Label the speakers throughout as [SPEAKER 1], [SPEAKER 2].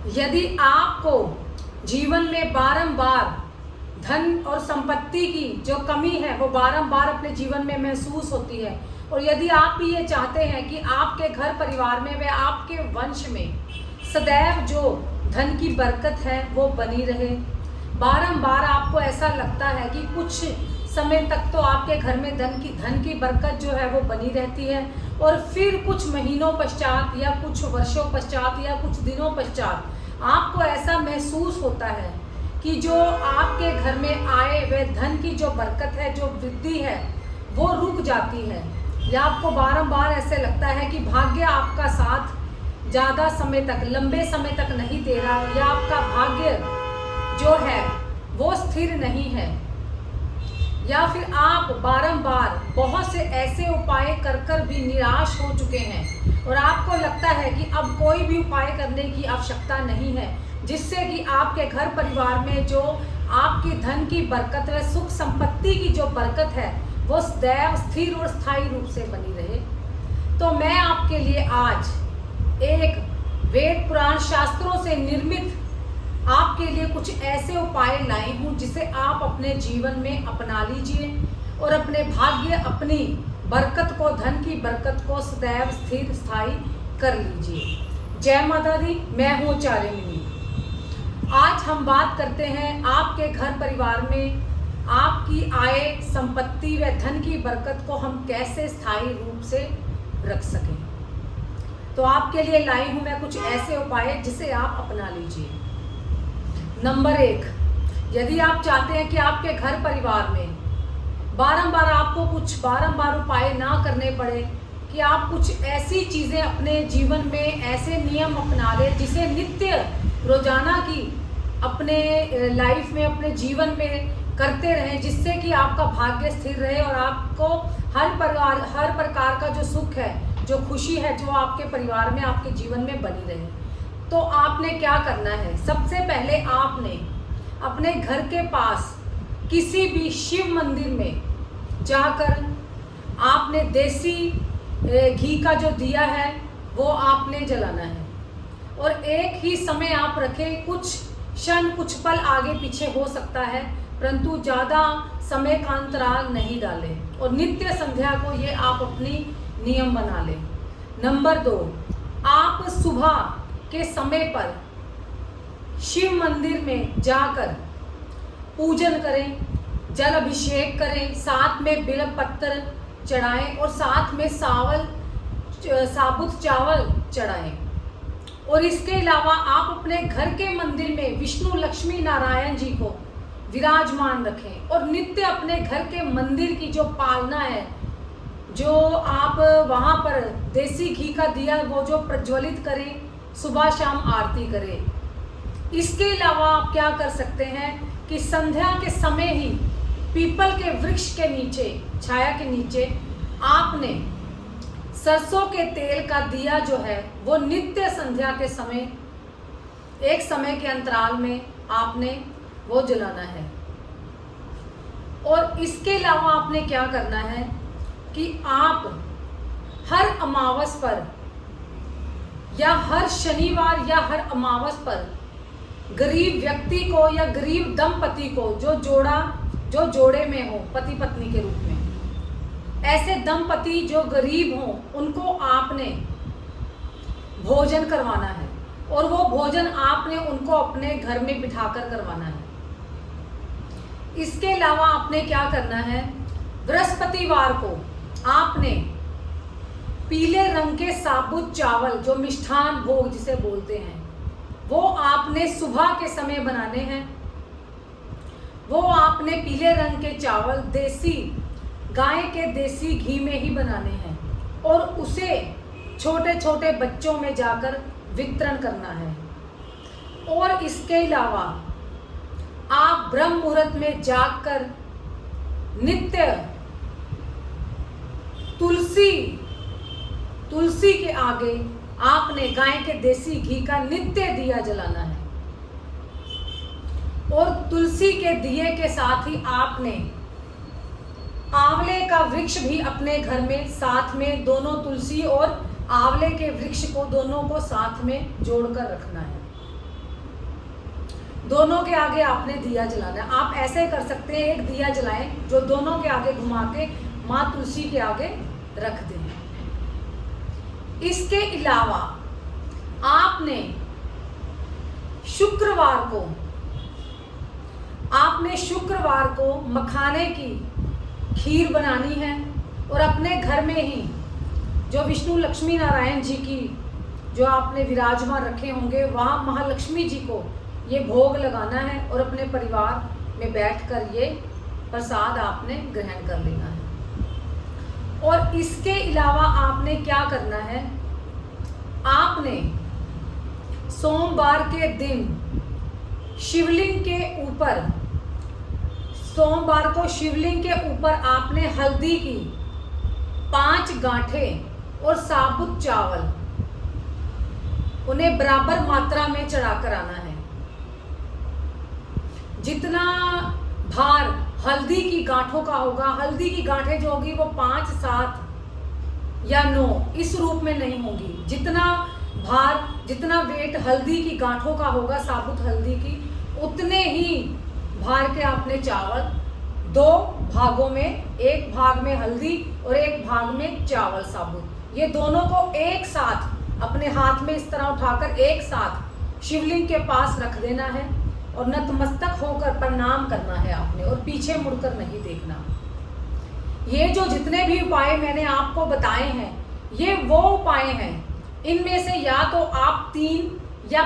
[SPEAKER 1] यदि आपको जीवन में बारंबार धन और संपत्ति की जो कमी है वो बारंबार अपने जीवन में महसूस होती है, और यदि आप भी ये चाहते हैं कि आपके घर परिवार में व आपके वंश में सदैव जो धन की बरकत है वो बनी रहे, बारंबार आपको ऐसा लगता है कि कुछ समय तक तो आपके घर में धन की बरकत जो है वो बनी रहती है, और फिर कुछ महीनों पश्चात या कुछ वर्षों पश्चात या कुछ दिनों पश्चात आपको ऐसा महसूस होता है कि जो आपके घर में आए व धन की जो बरकत है, जो वृद्धि है, वो रुक जाती है, या आपको बारंबार ऐसे लगता है कि भाग्य आपका साथ ज़्यादा समय तक, लंबे समय तक नहीं दे रहा, या आपका भाग्य जो है वो स्थिर नहीं है, या फिर आप बारंबार बहुत से ऐसे उपाय कर भी निराश हो चुके हैं और आपको लगता है कि अब कोई भी उपाय करने की आवश्यकता नहीं है, जिससे कि आपके घर परिवार में जो आपकी धन की बरकत व सुख संपत्ति की जो बरकत है वो सदैव स्थिर और स्थायी रूप से बनी रहे। तो मैं आपके लिए आज एक वेद पुराण शास्त्रों से निर्मित आपके लिए कुछ ऐसे उपाय लाई हूँ जिसे आप अपने जीवन में अपना लीजिए और अपने भाग्य, अपनी बरकत को, धन की बरकत को सदैव स्थिर स्थायी कर लीजिए। जय माता दी। मैं हूँ चारिणी। आज हम बात करते हैं आपके घर परिवार में आपकी आय, संपत्ति व धन की बरकत को हम कैसे स्थायी रूप से रख सकें। तो आपके लिए लाई हूँ मैं कुछ ऐसे उपाय जिसे आप अपना लीजिए। नंबर 1, यदि आप चाहते हैं कि आपके घर परिवार में बारंबार उपाय ना करने पड़े, कि आप कुछ ऐसी चीज़ें अपने जीवन में, ऐसे नियम अपना लें जिसे नित्य रोजाना की अपने लाइफ में, अपने जीवन में करते रहें, जिससे कि आपका भाग्य स्थिर रहे और आपको हर प्रकार का जो सुख है, जो खुशी है, जो आपके परिवार में, आपके जीवन में बनी रहे। तो आपने क्या करना है? सबसे पहले आपने अपने घर के पास किसी भी शिव मंदिर में जाकर आपने देसी घी का जो दिया है वो आपने जलाना है, और एक ही समय आप रखें। कुछ क्षण, कुछ पल आगे पीछे हो सकता है, परंतु ज़्यादा समय का अंतराल नहीं डालें, और नित्य संध्या को ये आप अपनी नियम बना लें। नंबर 2, आप सुबह के समय पर शिव मंदिर में जाकर पूजन करें, जल अभिषेक करें, साथ में बिल्व पत्र चढ़ाएं और साथ में साबुत चावल चढ़ाएं। और इसके अलावा आप अपने घर के मंदिर में विष्णु, लक्ष्मी, नारायण जी को विराजमान रखें, और नित्य अपने घर के मंदिर की जो पालना है, जो आप वहाँ पर देसी घी का दिया वो जो प्रज्वलित करें, सुबह शाम आरती करें। इसके अलावा आप क्या कर सकते हैं कि संध्या के समय ही पीपल के वृक्ष के नीचे, छाया के नीचे, आपने सरसों के तेल का दिया जो है वो नित्य संध्या के समय, एक समय के अंतराल में आपने वो जलाना है। और इसके अलावा आपने क्या करना है कि आप हर अमावस पर या हर शनिवार या हर अमावस पर गरीब व्यक्ति को या गरीब दंपति को, जो जोड़े में हो, पति पत्नी के रूप में, ऐसे दंपति जो गरीब हों, उनको आपने भोजन करवाना है, और वो भोजन आपने उनको अपने घर में बिठाकर करवाना है। इसके अलावा आपने क्या करना है, बृहस्पतिवार को आपने पीले रंग के साबुत चावल, जो मिष्ठान भोग जिसे बोलते हैं, वो आपने सुबह के समय बनाने हैं। वो आपने पीले रंग के चावल देसी, गाय के देसी घी में ही बनाने हैं, और उसे छोटे छोटे बच्चों में जाकर वितरण करना है। और इसके अलावा आप ब्रह्म मुहूर्त में जागकर नित्य तुलसी के आगे आपने गाय के देसी घी का नित्य दिया जलाना है, और तुलसी के दिए के साथ ही आपने आंवले का वृक्ष भी अपने घर में साथ में, दोनों तुलसी और आंवले के वृक्ष को, दोनों को साथ में जोड़कर रखना है। दोनों के आगे आपने दिया जलाना है। आप ऐसे कर सकते हैं, एक दिया जलाएं जो दोनों के आगे घुमा के माँ तुलसी के आगे रख दें। इसके अलावा आपने शुक्रवार को मखाने की खीर बनानी है और अपने घर में ही जो विष्णु लक्ष्मी नारायण जी की जो आपने विराजमान रखे होंगे वहाँ महालक्ष्मी जी को ये भोग लगाना है और अपने परिवार में बैठकर ये प्रसाद आपने ग्रहण कर लेना है। और इसके अलावा आपने क्या करना है, आपने सोमवार के दिन सोमवार को शिवलिंग के ऊपर आपने हल्दी की 5 गांठें और साबुत चावल उन्हें बराबर मात्रा में चढ़ाकर आना है। जितना भार हल्दी की गांठों का होगा, हल्दी की गांठें जो होगी वो 5, 7 या 9 इस रूप में नहीं होंगी। जितना वेट हल्दी की गांठों का होगा, साबुत हल्दी की, उतने ही भार के आपने चावल 2 भागों में, एक भाग में हल्दी और एक भाग में चावल साबुत, ये दोनों को एक साथ अपने हाथ में इस तरह उठाकर एक साथ शिवलिंग के पास रख देना है और नतमस्तक होकर प्रणाम करना है आपने, और पीछे मुड़कर नहीं देखना। ये जो जितने भी उपाय मैंने आपको बताए हैं, ये वो उपाय हैं, इनमें से या तो आप 3 या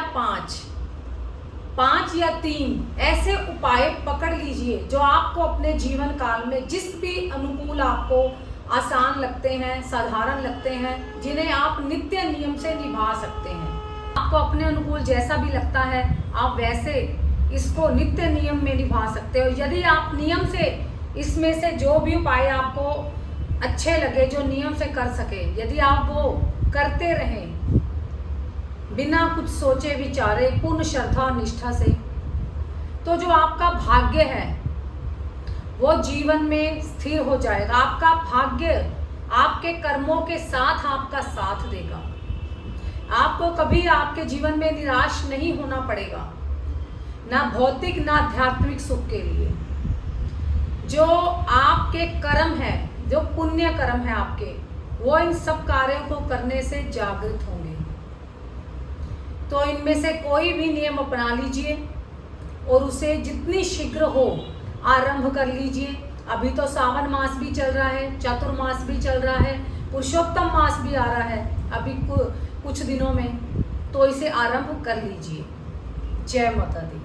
[SPEAKER 1] 5 या 3 ऐसे उपाय पकड़ लीजिए जो आपको अपने जीवन काल में जिस भी अनुकूल आपको आसान लगते हैं, साधारण लगते हैं, जिन्हें आप नित्य नियम से निभा सकते हैं। आपको अपने अनुकूल जैसा भी लगता है आप वैसे इसको नित्य नियम में निभा सकते हो। यदि आप नियम से इसमें से जो भी उपाय आपको अच्छे लगे, जो नियम से कर सके, यदि आप वो करते रहें बिना कुछ सोचे विचारे, पूर्ण श्रद्धा और निष्ठा से, तो जो आपका भाग्य है वो जीवन में स्थिर हो जाएगा। आपका भाग्य आपके कर्मों के साथ आपका साथ देगा। आपको कभी आपके जीवन में निराश नहीं होना पड़ेगा, ना भौतिक ना आध्यात्मिक सुख के लिए। जो आपके कर्म है, जो पुण्य कर्म है आपके, वो इन सब कार्यों को करने से जागृत होंगे। तो इनमें से कोई भी नियम अपना लीजिए और उसे जितनी शीघ्र हो आरंभ कर लीजिए। अभी तो सावन मास भी चल रहा है, चातुर्मास भी चल रहा है, पुरुषोत्तम मास भी आ रहा है अभी कुछ दिनों में, तो इसे आरंभ कर लीजिए। जय माता दी।